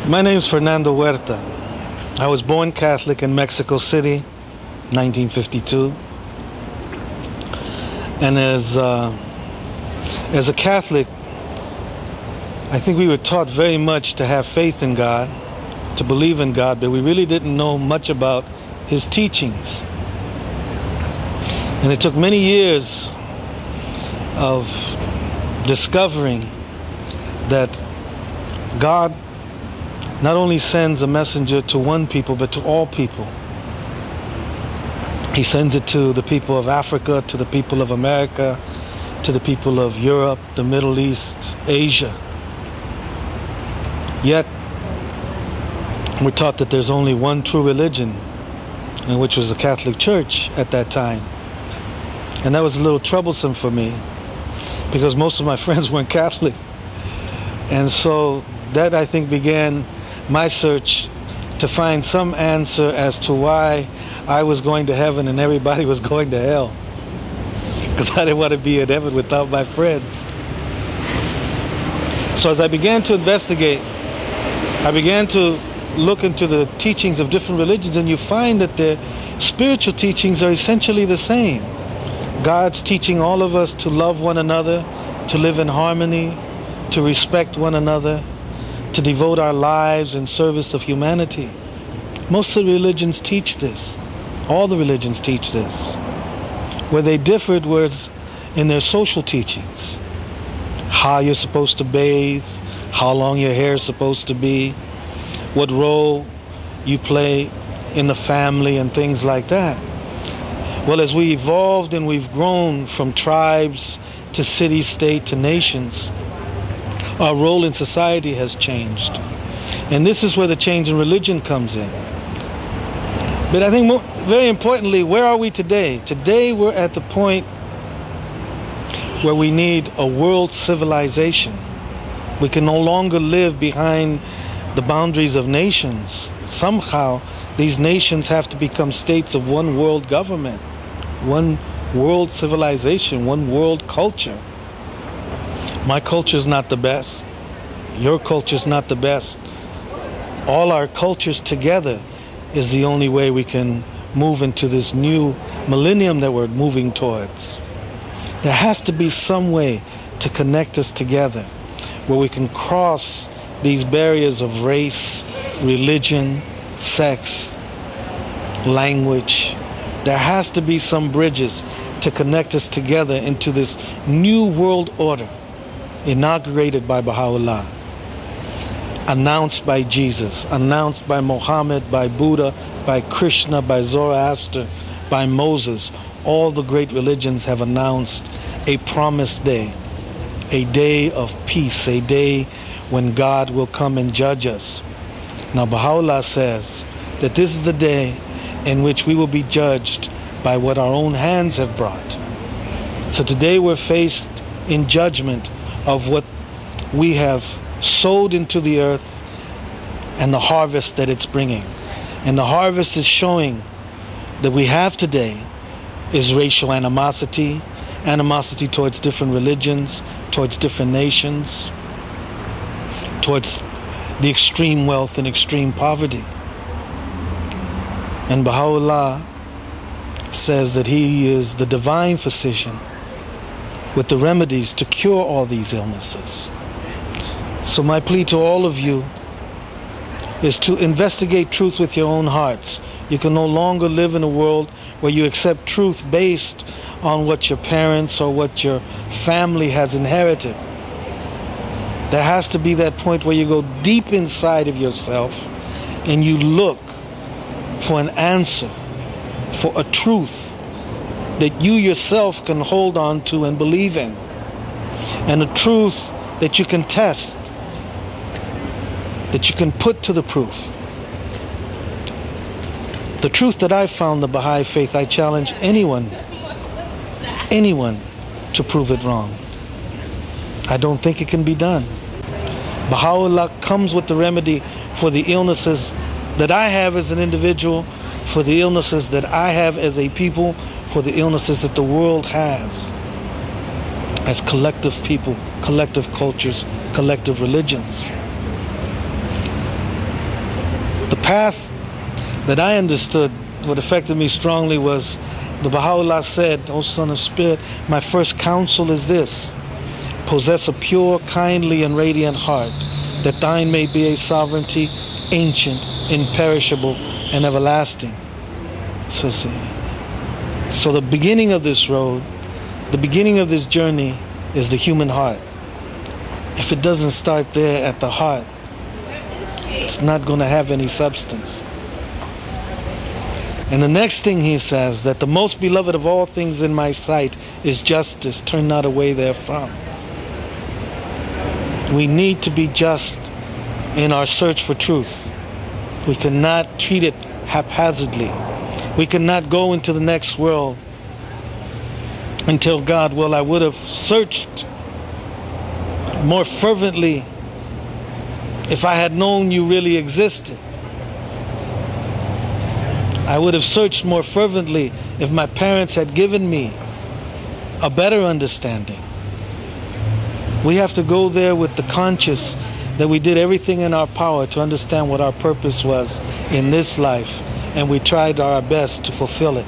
My name is Fernando. I was born Catholic in Mexico City, 1952. And as a Catholic, I think we were taught very much to have faith in God, to believe in God, but we really didn't know much about His teachings. And it took many years of discovering that God not only sends a messenger to one people, but to all people. He sends it to the people of Africa, to the people of America, to the people of Europe, the Middle East, Asia. Yet, we're taught that there's only one true religion, and which was the Catholic Church at that time. And that was a little troublesome for me, because most of my friends weren't Catholic. And so that, I think, began my search to find some answer as to why I was going to heaven and everybody was going to hell. Because I didn't want to be in heaven without my friends. So as I began to investigate, I began to look into the teachings of different religions, and you find that their spiritual teachings are essentially the same. God's teaching all of us to love one another, to live in harmony, to respect one another, to devote our lives in service of humanity. Most of the religions teach this. All the religions teach this. Where they differed was in their social teachings. How you're supposed to bathe, how long your hair is supposed to be, what role you play in the family and things like that. Well, as we evolved and we've grown from tribes to city, state, to nations, our role in society has changed. And this is where the change in religion comes in. But I think very importantly, where are we today? Today we're at the point where we need a world civilization. We can no longer live behind the boundaries of nations. Somehow these nations have to become states of one world government, one world civilization, one world culture. My culture is not the best. Your culture is not the best. All our cultures together is the only way we can move into this new millennium that we're moving towards. There has to be some way to connect us together where we can cross these barriers of race, religion, sex, language. There has to be some bridges to connect us together into this new world order inaugurated by Baha'u'llah, announced by Jesus, announced by Muhammad, by Buddha, by Krishna, by Zoroaster, by Moses. All the great religions have announced a promised day, a day of peace, a day when God will come and judge us. Now Baha'u'llah says that this is the day in which we will be judged by what our own hands have brought. So today we're faced in judgment of what we have sowed into the earth and the harvest that it's bringing. And the harvest is showing that we have today is racial animosity, animosity towards different religions, towards different nations, towards the extreme wealth and extreme poverty. And Baha'u'llah says that He is the divine physician with the remedies to cure all these illnesses. So my plea to all of you is to investigate truth with your own hearts. You can no longer live in a world where you accept truth based on what your parents or what your family has inherited. There has to be that point where you go deep inside of yourself and you look for an answer, for a truth that you yourself can hold on to and believe in, and a truth that you can test, that you can put to the proof. The truth that I found, the Bahai faith, I challenge anyone to prove it wrong. I don't think it can be done. Baha'u'llah comes with the remedy for the illnesses that I have as an individual, for the illnesses that I have as a people, for the illnesses that the world has as collective people, collective cultures, collective religions. The path that I understood, what affected me strongly was the Baha'u'llah said, O son of spirit, my first counsel is this: possess a pure, kindly, and radiant heart, that thine may be a sovereignty, ancient, imperishable, and everlasting. So the beginning of this road, the beginning of this journey is the human heart. If it doesn't start there at the heart, it's not going to have any substance. And the next thing he says, that the most beloved of all things in my sight is justice. Turn not away therefrom. We need to be just in our search for truth. We cannot treat it haphazardly. We cannot go into the next world and tell God, well, I would have searched more fervently if I had known you really existed. I would have searched more fervently if my parents had given me a better understanding. We have to go there with the conscious that we did everything in our power to understand what our purpose was in this life, and we tried our best to fulfill it.